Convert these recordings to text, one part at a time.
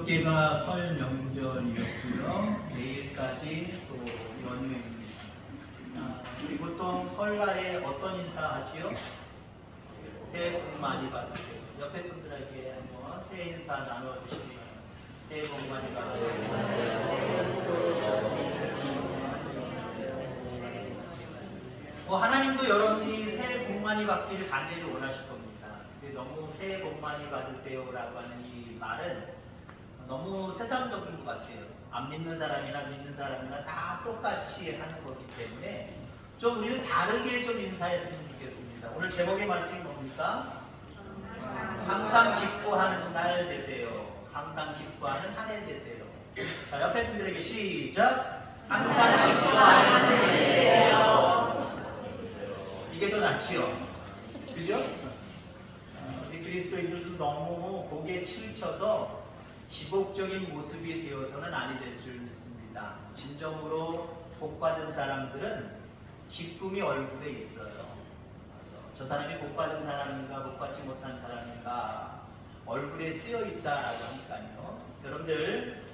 어저께가 설 명절이었고요. 내일까지 또 연휴입니다. 우리 보통 설날에 어떤 인사 하지요? 새해 복 많이 받으세요. 옆에 분들에게 한번 새해 인사 나눠주시기 바랍니다. 새해 복 많이 받으세요. 하나님도 여러분이 새해 복 많이 받기를 간절히 원하실 겁니다. 근데 너무 새해 복 많이 받으세요라고 하는 이 말은 너무 세상적인 것 같아요. 안 믿는 사람이나 믿는 사람이나 다 똑같이 하는 거기 때문에 좀 우리는 다르게 좀 인사했으면 좋겠습니다. 오늘 제목의 말씀이 뭡니까? 항상 기뻐하는 날 되세요. 항상 기뻐하는 한 해 되세요. 자, 옆에 분들에게 시작! 항상 기뻐하는 한 해 되세요. 이게 더 낫지요? 그죠? 우리 그리스도인들도 너무 복에 치우쳐서 기복적인 모습이 되어서는 아니 될 줄 믿습니다. 진정으로 복받은 사람들은 기쁨이 얼굴에 있어요. 저 사람이 복받은 사람인가 복받지 못한 사람인가 얼굴에 쓰여 있다라고 하니까요. 여러분들,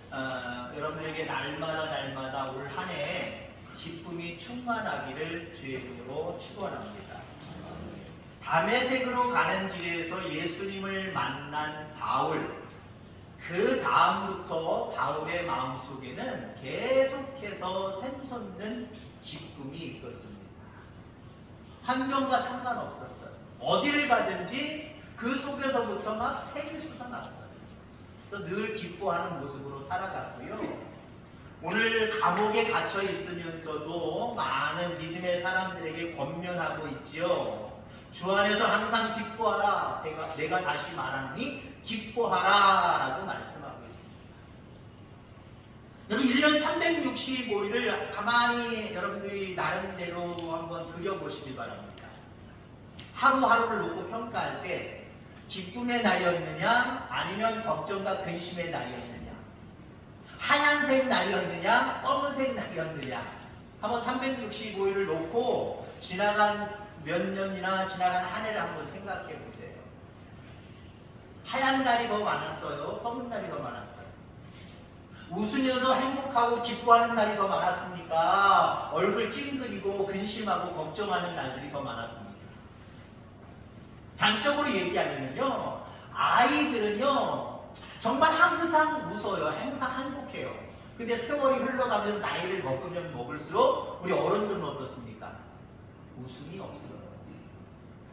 여러분들에게 날마다 올 한 해 기쁨이 충만하기를 주의 이름으로 축원합니다. 다메섹으로 가는 길에서 예수님을 만난 바울, 그 다음부터 바울의 마음속에는 계속해서 샘솟는 기쁨이 있었습니다. 환경과 상관없었어요. 어디를 가든지 그 속에서부터 막 색이 솟아났어요. 늘 기뻐하는 모습으로 살아갔고요. 오늘 감옥에 갇혀 있으면서도 많은 믿음의 사람들에게 권면하고 있지요. 주 안에서 항상 기뻐하라. 내가 다시 말하니 기뻐하라 라고 말씀하고 있습니다. 여러분 1년 365일을 가만히 여러분들이 나름대로 한번 그려보시기 바랍니다. 하루하루를 놓고 평가할 때 기쁨의 날이었느냐 아니면 걱정과 근심의 날이었느냐, 하얀색 날이었느냐 검은색 날이었느냐, 한번 365일을 놓고 지나간 몇 년이나 지나간 한 해를 한번 생각해 보세요. 하얀 날이 더 많았어요? 검은 날이 더 많았어요? 웃으면서 행복하고 기뻐하는 날이 더 많았습니까? 얼굴 찡그리고 근심하고 걱정하는 날들이 더 많았습니까? 단적으로 얘기하면요, 아이들은요 정말 항상 웃어요. 항상 행복해요. 근데 세월이 흘러가면서 나이를 먹으면 먹을수록 우리 어른들은 어떻습니까? 웃음이 없어요.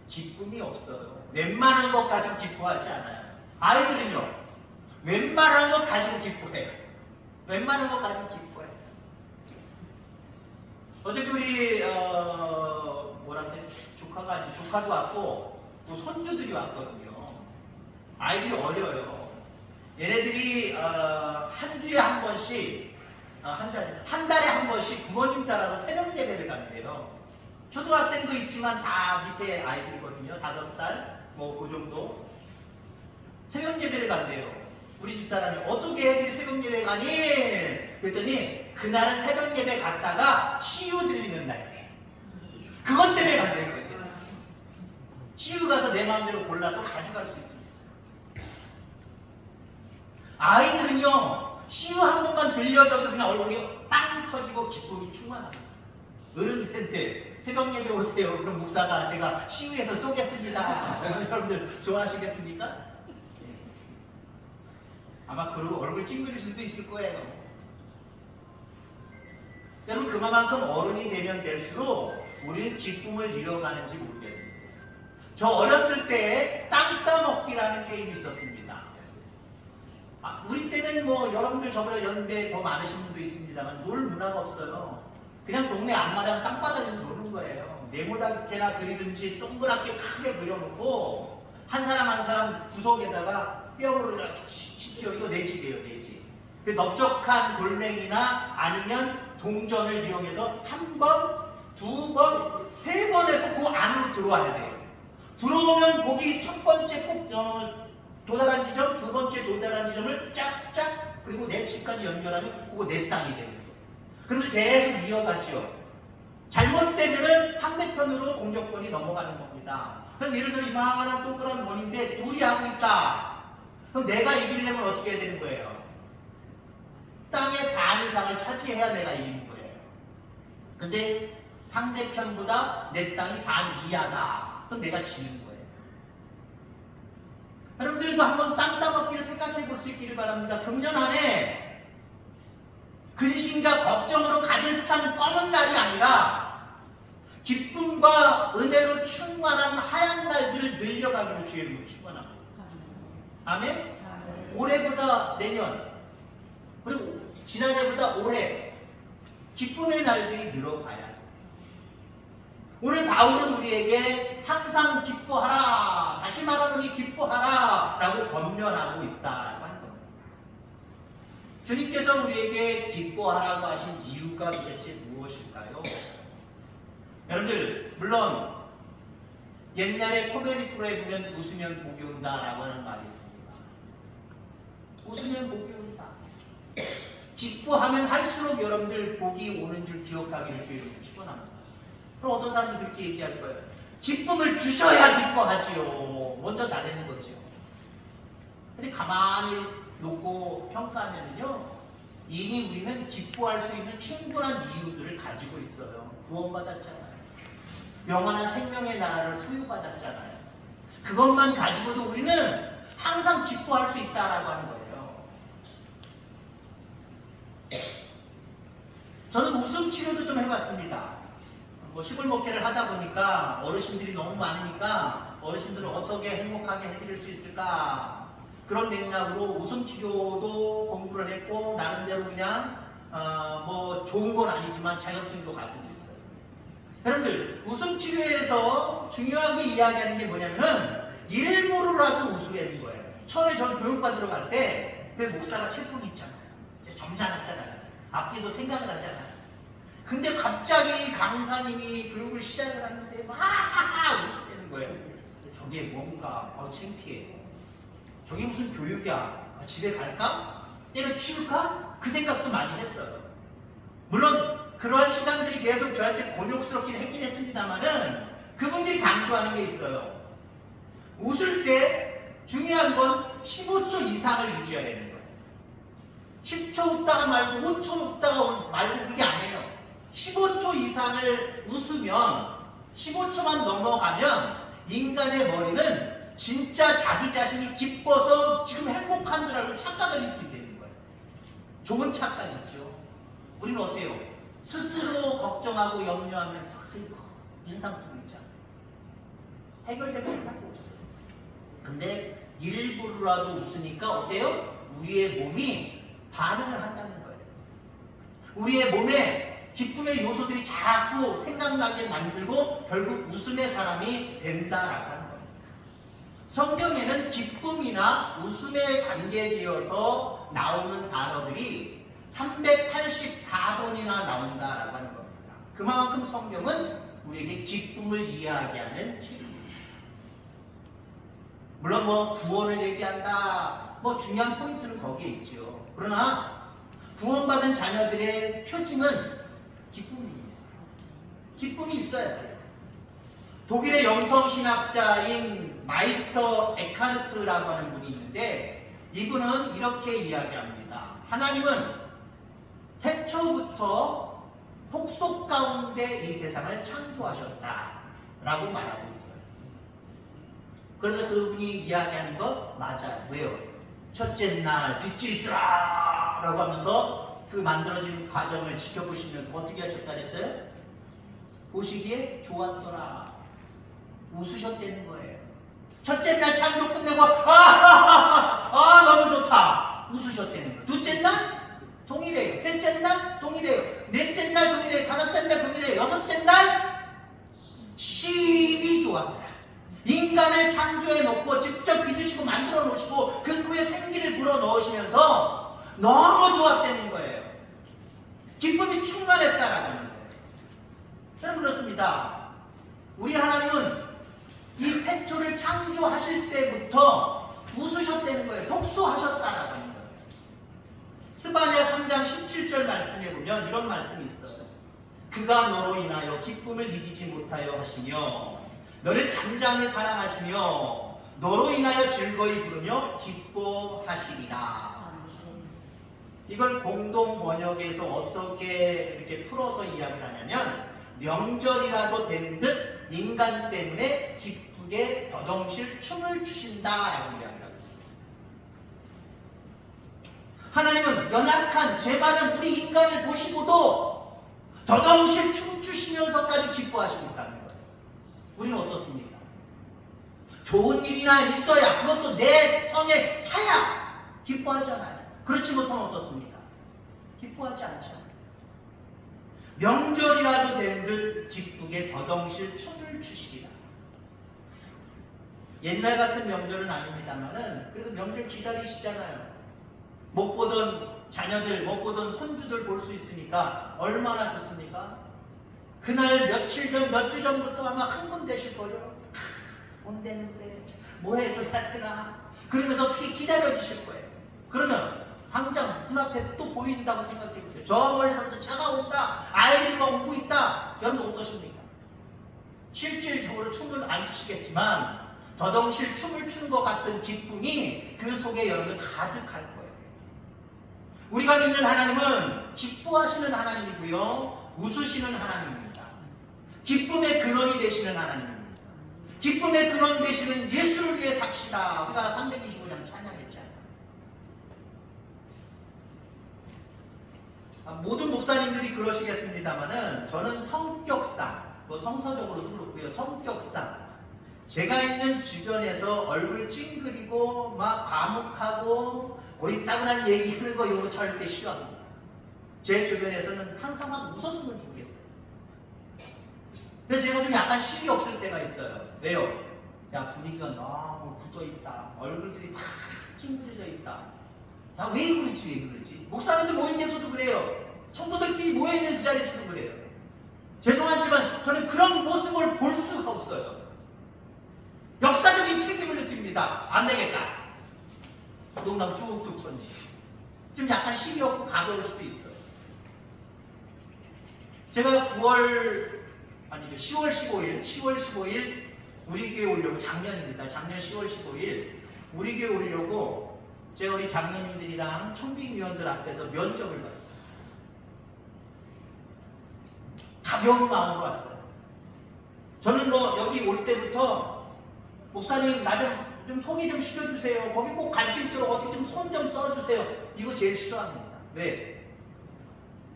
기쁨이 없어요. 웬만한 것 가지고 기뻐하지 않아요. 아이들은요, 웬만한 것 가지고 기뻐해요. 웬만한 것 가지고 기뻐해요. 어저께 우리 조카도 왔고 또 손주들이 왔거든요. 아이들이 어려요. 얘네들이 한 주에 한 번씩 한 달에 한 번씩 부모님 따라서 새벽 예배를 간대요. 초등학생도 있지만 다 밑에 아이들이거든요. 5살 뭐 그 정도. 새벽 예배를 간대요. 우리 집사람이 어떻게 애들이 새벽 예배 가니? 그랬더니 그날은 새벽 예배 갔다가 치유 들리는 날이래. 그것 때문에 간대요. 치유 가서 내 마음대로 골라서 가져갈 수 있습니다. 아이들은요, 치유 한 번만 들려줘도 그냥 얼굴이 빵 터지고 기쁨이 충만합니다. 어른들한테 새벽 예배 오세요. 그럼 목사가 제가 치유해서 쏘겠습니다. 여러분들 좋아하시겠습니까? 네. 아마 그러고 얼굴 찡그릴 수도 있을 거예요. 여러분 그만큼 어른이 되면 될수록 우리는 기쁨을 잃어가는지 모르겠습니다. 저 어렸을 때 땅 따먹기라는 게임이 있었습니다. 우리 때는 뭐 여러분들 저보다 연배 더 많으신 분도 있습니다만 놀 문화가 없어요. 그냥 동네 앞마당 땅바닥에서 노는 거예요. 네모나게나 그리든지 동그랗게 크게 그려놓고 한 사람 한 사람 구석에다가 뼈를 이렇게 치켜. 이거 내 집이에요, 내 집. 그 넓적한 돌멩이나 아니면 동전을 이용해서 한 번, 두 번, 세 번에서 그 안으로 들어와야 돼요. 들어오면 거기 첫 번째 꼭 도달한 지점, 두 번째 도달한 지점을 짝짝 그리고 내 집까지 연결하면 그거 내 땅이 되는 거예요. 그러면 계속 이어가지요. 잘못되면은 상대편으로 공격권이 넘어가는 겁니다. 그래서 예를 들어 이만한 동그란 원인데 둘이 하고 있다. 그럼 내가 이기려면 어떻게 해야 되는 거예요? 땅의 반 이상을 차지해야 내가 이기는 거예요. 근데 상대편보다 내 땅이 반 이하다. 그럼 내가 지는 거예요. 여러분들도 한번 땅 따먹기를 생각해 볼 수 있기를 바랍니다. 금년 안에 근심과 걱정으로 가득 찬 검은 날이 아니라 기쁨과 은혜로 충만한 하얀 날들을 늘려가기를 주의 이름으로 축원합니다. 아멘? 올해보다 내년, 그리고 지난해보다 올해 기쁨의 날들이 늘어가야 돼. 오늘 바울은 우리에게 항상 기뻐하라, 다시 말하노니 기뻐하라 라고 권면하고 있다라고 하는 겁니다. 주님께서 우리에게 기뻐하라고 하신 이유가 도대체 무엇일까요? 여러분들, 물론 옛날에 코미디 프로에 보면 웃으면 복이 온다라고 하는 말이 있습니다. 웃으면 복이 온다. 기뻐하면 할수록 여러분들 복이 오는 줄 기억하기를 주의 이름으로 축원합니다. 그럼 어떤 사람들이 그렇게 얘기할 거예요. 기쁨을 주셔야 기뻐하지요. 먼저 달래는 거죠. 근데 가만히 놓고 평가하면요, 이미 우리는 기뻐할 수 있는 충분한 이유들을 가지고 있어요. 구원받았잖아요. 영원한 생명의 나라를 소유받았잖아요. 그것만 가지고도 우리는 항상 기뻐할 수 있다라고 하는 거예요. 저는 웃음 치료도 좀 해봤습니다. 시골 목회를 하다 보니까 어르신들이 너무 많으니까 어르신들을 어떻게 행복하게 해드릴 수 있을까, 그런 맥락으로 웃음 치료도 공부를 했고, 나름대로 그냥 뭐 좋은 건 아니지만 자격증도 가지고 있어요. 여러분들, 웃음 치료에서 중요하게 이야기하는 게 뭐냐면은 일부러라도 웃으려는 거예요. 처음에 저 교육받으러 갈 때 그 목사가 체폭이 있잖아요. 점잖았잖아요. 앞뒤도 생각을 하잖아요. 근데 갑자기 강사님이 교육을 시작을 하는데 막 웃으려는 거예요. 저게 뭔가 창피해. 저게 무슨 교육이야. 집에 갈까? 때려치울까? 그 생각도 많이 했어요. 물론 그러한 시간들이 계속 저한테 곤욕스럽긴 했긴 했습니다만은 그분들이 강조하는 게 있어요. 웃을 때 중요한 건 15초 이상을 유지해야 되는 거예요. 10초 웃다가 말고 5초 웃다가 말고 그게 아니에요. 15초 이상을 웃으면 15초만 넘어가면 인간의 머리는 진짜 자기 자신이 기뻐서 지금 행복한 줄 알고 착각을 일으키게 되는 거예요. 좋은 착각이죠. 우리는 어때요? 스스로 걱정하고 염려하면서 인상 쓰고 있잖아요. 해결될 거 하나도 없어요. 근데 일부러라도 웃으니까 어때요? 우리의 몸이 반응을 한다는 거예요. 우리의 몸에 기쁨의 요소들이 자꾸 생각나게 만들고 결국 웃음의 사람이 된다라고 하는 겁니다. 성경에는 기쁨이나 웃음에 관계되어서 나오는 단어들이 384번이나 나온다라고 하는 겁니다. 그만큼 성경은 우리에게 기쁨을 이야기하는 책입니다. 물론 뭐 구원을 얘기한다, 뭐 중요한 포인트는 거기에 있죠. 그러나 구원받은 자녀들의 표징은 기쁨입니다. 기쁨이 있어야 돼요. 독일의 영성신학자인 마이스터 에카르트라고 하는 분이 있는데 이분은 이렇게 이야기합니다. 하나님은 태초부터 폭속 가운데 이 세상을 창조하셨다라고 말하고 있어요. 그런데 그분이 이야기하는 거 맞아요. 왜요? 첫째 날 빛이 있으라 라고 하면서 그 만들어진 과정을 지켜보시면서 어떻게 하셨다 그랬어요? 보시기에 좋았더라. 웃으셨다는 거예요. 첫째 날 창조 끝내고 너무 좋다. 웃으셨다는 거예요. 둘째 날 동일해요. 셋째 날 동일해요. 넷째 날 동일해요. 다섯째 날 동일해요. 여섯째 날 심히 좋았더라. 인간을 창조해 놓고 직접 빚으시고 만들어 놓으시고 그 후에 생기를 불어 넣으시면서 너무 좋았다는 거예요. 기쁨이 충만했다라고 하는 거예요. 저는 그렇습니다. 우리 하나님은 이 태초를 창조하실 때부터 웃으셨다는 거예요. 독소하셨다라고 하는 거예요. 스바냐 3장 17절 말씀에 보면 이런 말씀이 있어요. 그가 너로 인하여 기쁨을 이기지 못하여 하시며 너를 잠잠히 사랑하시며 너로 인하여 즐거이 부르며 기뻐하시리라. 이걸 공동 번역에서 어떻게 이렇게 풀어서 이야기를 하냐면, 명절이라도 된 듯 인간 때문에 기쁘게 더덩실 춤을 추신다라고 이야기를 하고 있습니다. 하나님은 연약한 죄 많은 우리 인간을 보시고도 더덩실 춤추시면서까지 기뻐하시겠다는 거예요. 우리는 어떻습니까? 좋은 일이나 있어야, 그것도 내 성에 차야 기뻐하잖아요. 그렇지 못하면 어떻습니까? 기뻐하지 않죠. 명절이라도 된 듯 기쁘게 더덩실 춤을 추시리라. 옛날 같은 명절은 아닙니다만은 그래도 명절 기다리시잖아요. 못 보던 자녀들, 못 보던 손주들 볼 수 있으니까 얼마나 좋습니까? 그날 며칠 전, 몇 주 전부터 아마 흥분 되실 거예요. 온대는데 뭐 해줘야 되나? 그러면서 기다려 주실 거예요. 그러면 당장 눈앞에 또 보인다고 생각해 보세요. 저 멀리서부터 차가 온다, 아이들이 막 오고 있다. 여러분 어떠십니까? 실질적으로 춤을 안 추시겠지만 더덩실 춤을 추는 것 같은 기쁨이 그 속에 여러분 가득할 거예요. 우리가 믿는 하나님은 기뻐하시는 하나님이고요, 웃으시는 하나님입니다. 기쁨의 근원이 되시는 하나님입니다. 기쁨의 근원 되시는 예수를 위해 삽시다. 우리가 325장 찬양했잖아요. 모든 목사님들이 그러시겠습니다만은 저는 성격상, 성서적으로도 그렇고요, 성격상 제가 있는 주변에서 얼굴 찡그리고 막 과묵하고 고리따분한 얘기하는 거 이거 절대 싫어합니다. 제 주변에서는 항상 막 웃었으면 좋겠어요. 근데 제가 좀 약간 실이 없을 때가 있어요. 왜요? 야, 분위기가 너무 굳어있다, 얼굴들이 다 찡그려져 있다. 야, 왜 그러지? 목사님들 모인 데서도 그래요. 성도들끼리 모여있는 그 자리에서도 그래요. 죄송하지만 저는 그런 모습을 볼 수가 없어요. 역사적인 책임을 느낍니다. 안 되겠다. 농담 툭툭 던지. 좀 약간 실이 없고 가벼울 수도 있어요. 제가 10월 15일 우리 교회 오려고, 작년입니다. 작년 10월 15일 우리 교회 오려고 제가 우리 장로님들이랑 청빙위원들 앞에서 면접을 봤어요. 가벼운 마음으로 왔어요. 저는 여기 올 때부터 목사님 나 좀 소개 좀 시켜주세요. 거기 꼭 갈 수 있도록 어떻게 좀 손 좀 써주세요. 이거 제일 싫어합니다. 왜?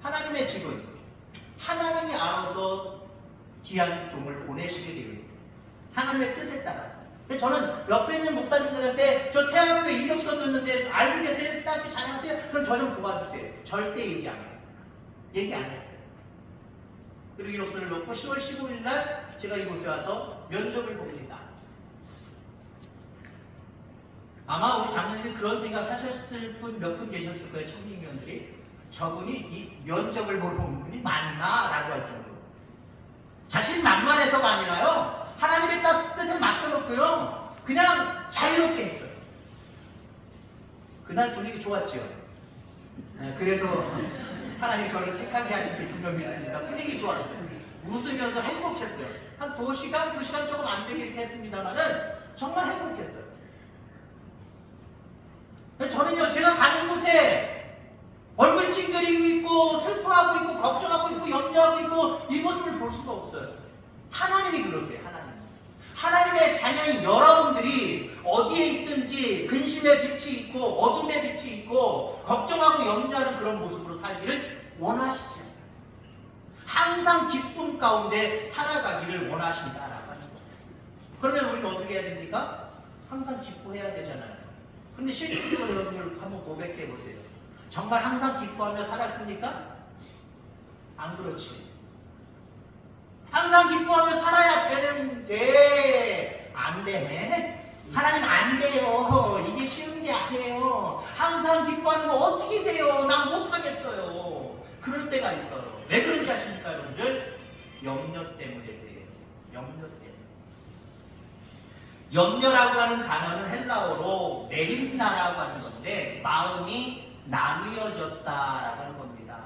하나님의 직은 하나님이 알아서 귀한 종을 보내시게 되어 있습니다. 하나님의 뜻에 따라서. 근데 저는 옆에 있는 목사님들한테 저 태학교에 이력서 줬는데 알고 계세요? 태학교 잘하세요? 그럼 저 좀 도와주세요. 절대 얘기 안 해요. 얘기 안 했어요. 그리고 이력서를 놓고 10월 15일 날 제가 이곳에 와서 면접을 봅니다. 아마 우리 장로님이 그런 생각 하셨을 분 몇 분 계셨을 거예요. 청빙위원들이. 저분이 이 면접을 보러 온 분이 맞나? 라고 할 정도로. 자신 만만해서가 아니라요, 하나님의 뜻에 맡겨놓고요, 그냥 자유롭게 했어요. 그날 분위기 좋았죠. 그래서 하나님이 저를 택하게 하신 게 분명히 있습니다. 분위기 좋았어요. 웃으면서 행복했어요. 한 2시간 조금 안 되게 이렇게 했습니다만은 정말 행복했어요. 저는요, 제가 가는 곳에 얼굴 찡그리고 있고 슬퍼하고 있고 걱정하고 있고 염려하고 있고 이 모습을 볼 수가 없어요. 하나님이 그러세요. 하나님의 자녀인 여러분들이 어디에 있든지 근심의 빛이 있고 어둠의 빛이 있고 걱정하고 염려하는 그런 모습으로 살기를 원하시지 않아요. 항상 기쁨 가운데 살아가기를 원하신다라고 하는 거예요. 그러면 우리는 어떻게 해야 됩니까? 항상 기뻐해야 되잖아요. 근데 실질적으로 여러분들 한번 고백해 보세요. 정말 항상 기뻐하며 살았습니까? 안 그렇지. 항상 기뻐하며 살아야 되는데 안 되네. 하나님 안 돼요. 이게 쉬운 게 아니에요. 항상 기뻐하는 거 어떻게 돼요? 난 못하겠어요. 그럴 때가 있어요. 왜 그런지 아십니까, 여러분들? 염려 때문에 그래요. 염려 때문에. 염려라고 하는 단어는 헬라어로 메림나라고 하는 건데 마음이 나누어졌다라고 하는 겁니다.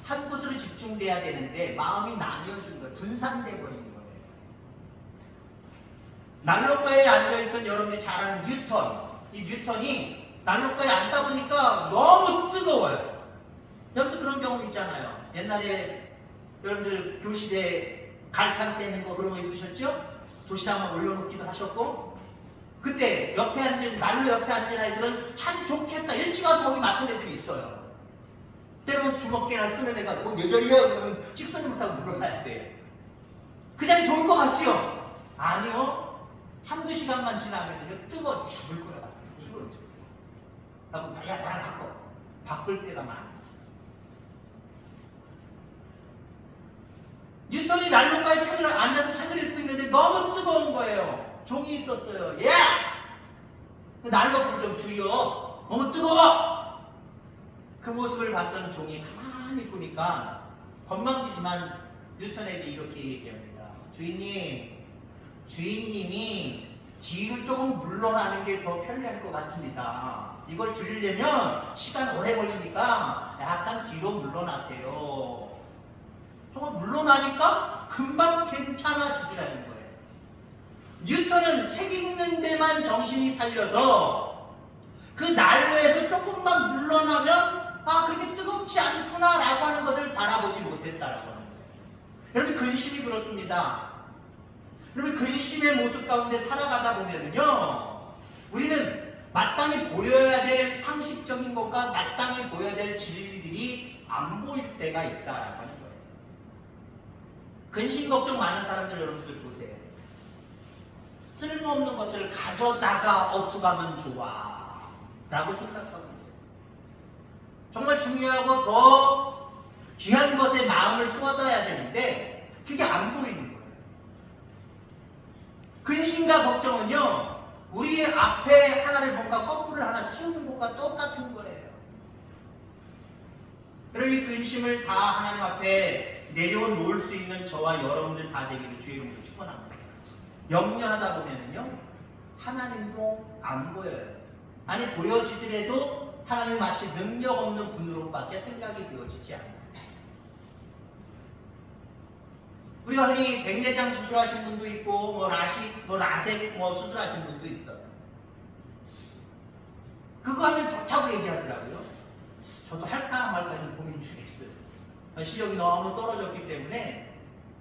한 곳으로 집중돼야 되는데 마음이 나뉘어진 거예요. 분산돼 버리는 거예요. 난로가에 앉아있던 여러분이 잘 아는 뉴턴. 이 뉴턴이 난로가에 앉다 보니까 너무 뜨거워요. 여러분도 그런 경험 있잖아요. 옛날에 여러분들 교실에 갈탄 떼는 거 그런 거 있으셨죠? 도시락 막 올려놓기도 하셨고, 그때 옆에 앉은 난로 옆에 앉은 아이들은 참 좋겠다 일찍 와서 거기 맡은 애들이 있어요. 때로는 주먹개나 쓰는 애가 뭐 뇌절이야 그러면 찍소리 못하고 물러나야 돼. 그 자리 좋을 것 같지요? 아니요. 한두 시간만 지나면 뜨거워 죽을 거야. 죽을 거야. 하고 야 나랑 바꿔. 바꿀 때가 많아. 뉴턴이 난로가에 앉아서 책을 읽고 있는데 너무 뜨거운 거예요. 종이 있었어요. 난로 불 좀 줄여. 너무 뜨거워. 그 모습을 봤던 종이 가만히 보니까 건방지지만 뉴턴에게 이렇게 얘기합니다. 주인님이 뒤로 조금 물러나는 게 더 편리할 것 같습니다. 이걸 줄이려면 시간 오래 걸리니까 약간 뒤로 물러나세요. 정말 물러나니까 금방 괜찮아지더라는 거예요. 뉴턴은 책 읽는 데만 정신이 팔려서 그 난로에서 조금만 물러나면 그렇게 뜨겁지 않구나 라고 하는 것을 바라보지 못했다라고 하는 거예요. 여러분 근심이 그렇습니다. 여러분 근심의 모습 가운데 살아가다 보면은요, 우리는 마땅히 보여야 될 상식적인 것과 마땅히 보여야 될 진리들이 안 보일 때가 있다라고 하는 거예요. 근심 걱정 많은 사람들 여러분들 보세요. 쓸모없는 것들을 가져다가 어떻게 하면 좋아 라고 생각하고 있어요. 정말 중요하고 더 귀한 것에 마음을 쏟아야 되는데 그게 안 보이는 거예요. 근심과 걱정은요, 우리 앞에 하나를 뭔가 거꾸를 하나 씌우는 것과 똑같은 거예요. 그럼 이 근심을 다 하나님 앞에 내려놓을 수 있는 저와 여러분들 다 되기를 주의 이름으로 축원합니다. 염려하다 보면은요, 하나님도 안 보여요. 아니 보여지더라도 하나님 마치 능력 없는 분으로밖에 생각이 되어지지 않아요. 우리가 흔히 백내장 수술하신 분도 있고 라섹 수술하신 분도 있어요. 그거 하면 좋다고 얘기하더라고요. 저도 할까 말까 좀 고민 중에 있어요. 시력이 너무 떨어졌기 때문에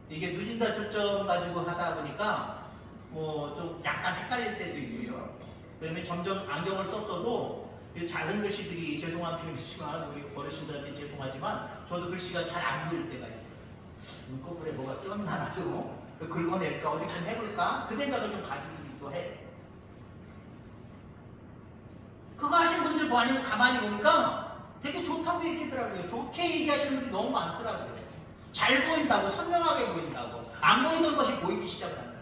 이게 누진다 초점 가지고 하다 보니까 좀 약간 헷갈릴 때도 있고요. 그다음에 점점 안경을 썼어도 작은 글씨들이 죄송한 표현이지만 우리 어르신들한테 죄송하지만 저도 글씨가 잘 안 보일 때가 있어요. 눈꺼풀에 뭐가 꼈나 나도 긁어낼까 어디 좀 해볼까 그 생각을 좀 가지기도 해. 그거 하신 분들 뭐 아니면 가만히 보니까 되게 좋다고 얘기하더라고요. 좋게 얘기하시는 분들이 너무 많더라고요. 잘 보인다고, 선명하게 보인다고, 안 보이던 것이 보이기 시작한다.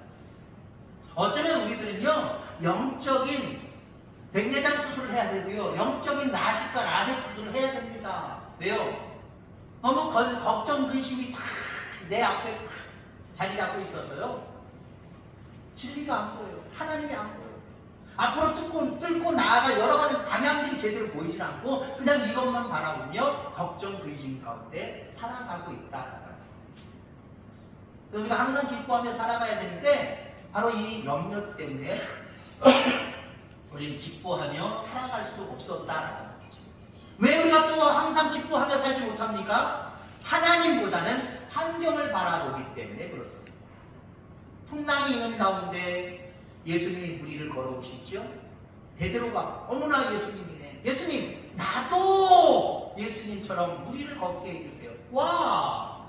어쩌면 우리들은요, 영적인 백내장 수술을 해야 되고요, 영적인 라식과 라섹 수술을 해야 됩니다. 왜요? 너무 걱정, 근심이 다 내 앞에 자리 잡고 있어서요, 진리가 안 보여요. 하나님이 안 보여요. 앞으로 뚫고 나아갈 여러 가지 방향들이 제대로 보이질 않고 그냥 이것만 바라보며 걱정, 근심 가운데 살아가고 있다. 우리가 항상 기뻐하며 살아가야 되는데 바로 이 염려 때문에 우리는 기뻐하며 살아갈 수 없었다라는 거죠. 왜 우리가 또 항상 기뻐하며 살지 못합니까? 하나님보다는 환경을 바라보기 때문에 그렇습니다. 풍랑이 있는 가운데 예수님이 무리를 걸어오시죠. 베드로가 어머나 예수님이네. 예수님 나도 예수님처럼 무리를 걷게 해주세요. 와!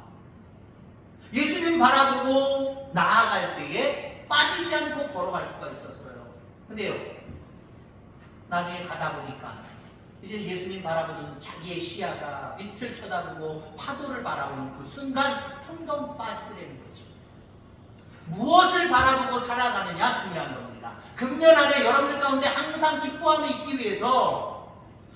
예수님 바라보고 나아갈 때에 빠지지 않고 걸어갈 수가 있었어요. 근데요, 나중에 가다 보니까 이제 예수님 바라보는 자기의 시야가 밑을 쳐다보고 파도를 바라보는 그 순간 풍덩 빠지더라는 거죠. 무엇을 바라보고 살아가느냐 중요한 겁니다. 금년 안에 여러분들 가운데 항상 기뻐함이 있기 위해서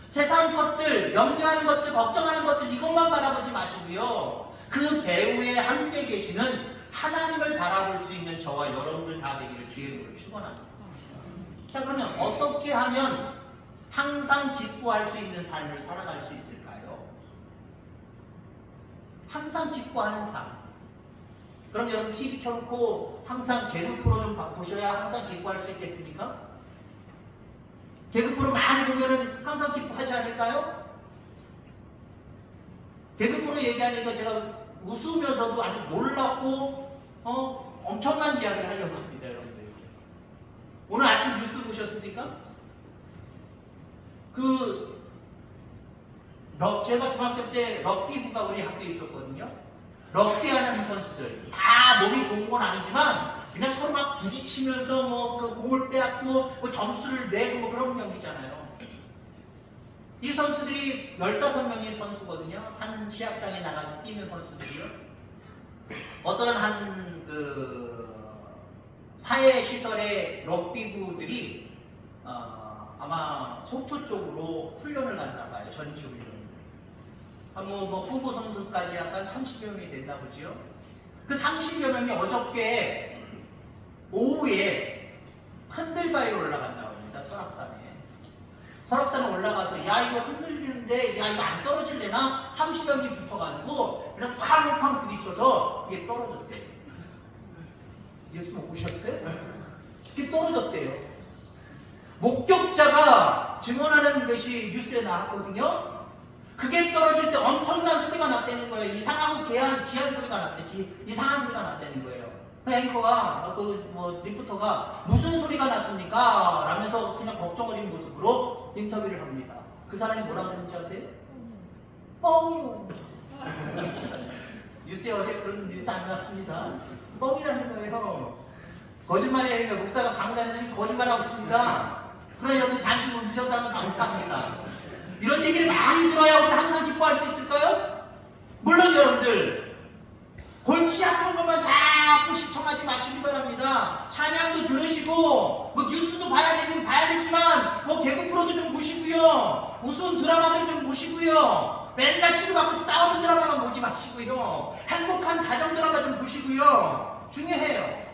세상 것들, 염려하는 것들, 걱정하는 것들 이것만 바라보지 마시고요, 그 배후에 함께 계시는 하나님을 바라볼 수 있는 저와 여러분들 다 되기를 주의 이름으로 축원합니다. 자, 그러면 어떻게 하면 항상 기뻐할 수 있는 삶을 살아갈 수 있을까요? 항상 기뻐하는 삶. 그럼 여러분 TV 켜놓고 항상 개그 프로 좀 보셔야 항상 기뻐할 수 있겠습니까? 개그 프로 많이 보면은 항상 기뻐하지 않을까요? 개그 프로 얘기하니까 제가 웃으면서도 아주 놀랍고 엄청난 이야기를 하려고 합니다, 여러분들. 오늘 아침 뉴스 보셨습니까? 제가 중학교 때 럭비부가 우리 학교에 있었거든요. 럭비하는 선수들 다 몸이 좋은 건 아니지만 그냥 서로 막 부딪히면서 그 공을 빼앗고 점수를 내고 그런 경기잖아요. 이 선수들이 15명의 선수거든요. 한 시합장에 나가서 뛰는 선수들이요. 어떤 한 사회시설의 럭비부들이 아마 속초 쪽으로 훈련을 갔나 봐요. 전지훈련. 뭐 후보 선수까지 약간 30여 명이 됐나 보지요. 그 30여 명이 어저께 오후에 흔들바위로 올라갔나 봅니다. 설악산에. 설악산에 올라가서 야 이거 흔들리는데 야 이거 안 떨어질래나? 30명이 붙어가지고 그냥 쾅쾅 부딪혀서 이게 떨어졌대요. 뉴스 못 보셨어요? 이게 떨어졌대요. 목격자가 증언하는 것이 뉴스에 나왔거든요. 그게 떨어질 때 엄청난 소리가 났다는 거예요. 이상하고 귀한 소리가 났대. 이상한 소리가 났다는 거예요. 그 앵커가, 리포터가 무슨 소리가 났습니까? 라면서 그냥 걱정 어린 모습으로 인터뷰를 합니다. 그 사람이 뭐라 그랬는지 아세요? 뻥이요. 뉴스에 어제 그런 뉴스 안 나왔습니다. 뻥이라는 거예요. 거짓말이라는 거예요. 목사가 강단에서 거짓말하고 있습니다. 그러니 여러분 잠시 웃으셨다면 감사합니다. 이런 얘기를 많이 들어야 우리 항상 기뻐할 수 있을까요? 물론 여러분들 골치 아픈 것만 자꾸 시청하지 마시기 바랍니다. 찬양도 들으시고 뉴스도 봐야 되긴 봐야 되지만 개그 프로도 좀 보시고요. 우스운 드라마들 좀 보시고요. 맨날 치고받고 싸우는 드라마만 보지 마시고요. 행복한 가정 드라마 좀 보시고요. 중요해요.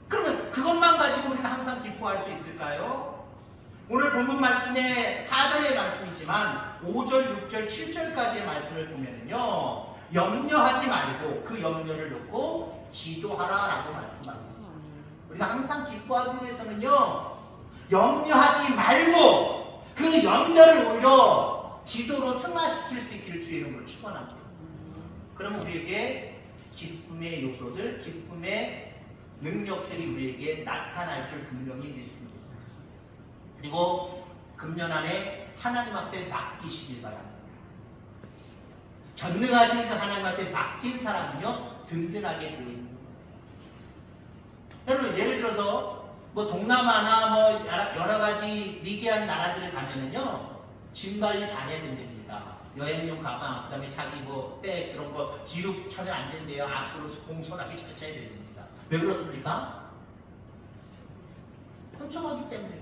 그러면 그것만 가지고 우리는 항상 기뻐할 수 있을까요? 오늘 본문 말씀에 4절의 말씀이지만 5절, 6절, 7절까지의 말씀을 보면요. 염려하지 말고 그 염려를 놓고 기도하라라고 말씀하고 있습니다. 우리가 항상 기뻐하기 위해서는요. 염려하지 말고 그 염려를 오히려 기도로 승화시킬 수 있기를 주의 이름으로 축원합니다. 그러면 우리에게 기쁨의 요소들, 기쁨의 능력들이 우리에게 나타날 줄 분명히 믿습니다. 그리고 금년 안에 하나님 앞에 맡기시길 바랍니다. 전능하신 그 하나님 앞에 맡긴 사람은요 든든하게 되어있는 거예요. 여러분 예를 들어서 동남아나 여러 가지 미개한 나라들을 가면은요 짐 관리 잘해야 됩니다. 여행용 가방, 그다음에 자기 백 그런 거 뒤로 차면 안 된대요. 앞으로 공손하게 잘 차야 됩니다. 왜 그렇습니까? 훔쳐가기 때문에.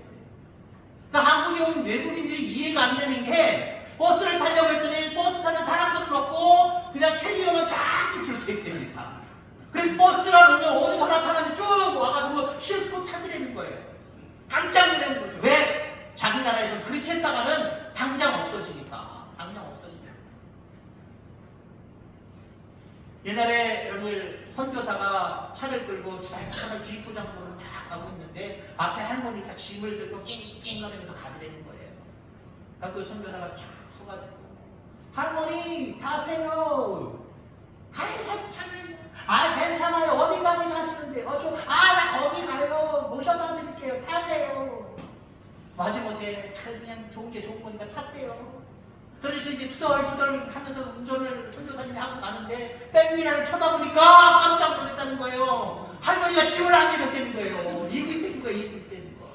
그러니까 한국에 온 외국인들이 이해가 안 되는 게 버스를 타려고 했더니 버스 타는 사람들은 없고 그냥 캐리어만 쫙 줄 수 있답니다. 그래서 버스만 오면 어디서 나타나는지 쭉 와가지고 싣고 타드리는 거예요. 깜짝 놀라는 거죠. 왜? 자기 나라에서 그렇게 했다가는 당장 없어지니까. 옛날에 여러분 선교사가 차를 끌고 차를 주입포장도로 막 가고 있는데 앞에 할머니가 짐을 들고 낑낑 거리면서 가더라는 거예요. 그 선교사가 쫙 서가지고 할머니 타세요. 괜찮아요. 어디까지 가시는데? 나 거기 가요. 모셔다 드릴게요. 타세요. 마지못해 그냥 좋은 게 좋은 거니까 탔대요. 그래서 이제 투덜투덜 하면서 운전을 선교사님이 하고 가는데 백미러를 쳐다보니까 깜짝 놀랐다는 거예요. 할머니가 짐을 안 내렸다는 거예요. 이기 된 거.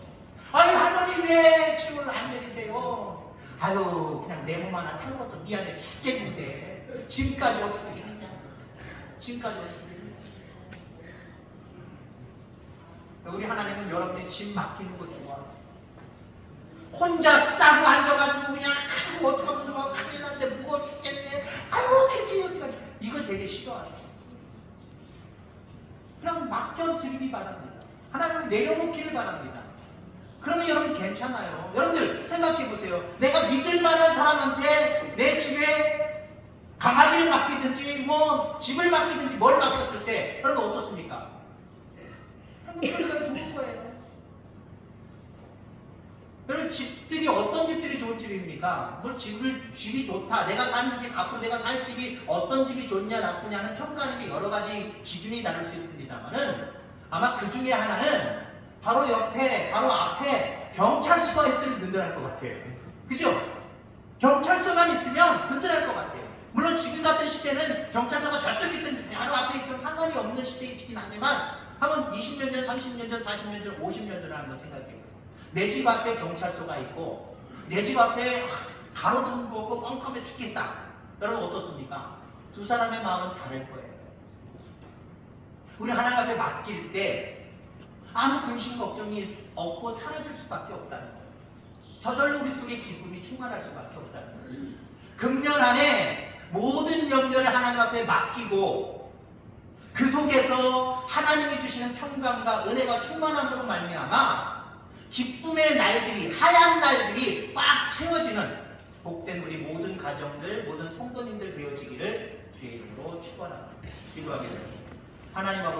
아니 할머니 왜 짐을 안 내리세요? 아유 그냥 내 몸 하나 탄 것도 미안해 죽겠는데 짐까지 어떻게 되느냐. 우리 하나님은 여러분의 짐 맡기는 거 좋아하세요. 혼자 싸고 앉아가지고 그냥 어떡하면 큰일 났는데 무거워 죽겠네. 어떡하지 이걸 되게 싫어하세요. 그럼 맡겨드리기 바랍니다. 하나님은 내려놓기를 바랍니다. 그러면 여러분 괜찮아요. 여러분들 생각해보세요. 내가 믿을 만한 사람한테 내 집에 강아지 바지를 맡기든지 뭐 집을 맡기든지 뭘 맡겼을 때 여러분 어떻습니까? 행복하기가 좋은 거예요. 여러분 집들이 어떤 집들이 좋은 집입니까? 뭘 집이 좋다. 내가 사는 집, 앞으로 내가 살 집이 어떤 집이 좋냐 나쁘냐는 평가하는 게 여러 가지 기준이 다를 수 있습니다만은 아마 그 중에 하나는 바로 옆에, 바로 앞에 경찰서가 있으면 든든할 것 같아요. 그죠? 경찰서만 있으면 든든할 것 같아요. 물론 지금 같은 시대는 경찰서가 저쪽에 있든 바로 앞에 있든 상관이 없는 시대이긴 하지만 한번 20년 전, 30년 전, 40년 전, 50년 전을 한번 생각해보세요. 내 집 앞에 경찰서가 있고 내 집 앞에 가로등 보고 깜깜해 죽겠다. 여러분 어떻습니까? 두 사람의 마음은 다를 거예요. 우리 하나님 앞에 맡길 때 아무 근심 걱정이 없고 사라질 수밖에 없다는 거예요. 저절로 우리 속에 기쁨이 충만할 수밖에 없다는 거죠. 금년 안에 모든 염려를 하나님 앞에 맡기고 그 속에서 하나님이 주시는 평강과 은혜가 충만함으로 말미암아 기쁨의 날들이, 하얀 날들이 꽉 채워지는 복된 우리 모든 가정들, 모든 성도님들 되어지기를 주의 이름으로 축원합니다. 기도하겠습니다. 하나님 아버지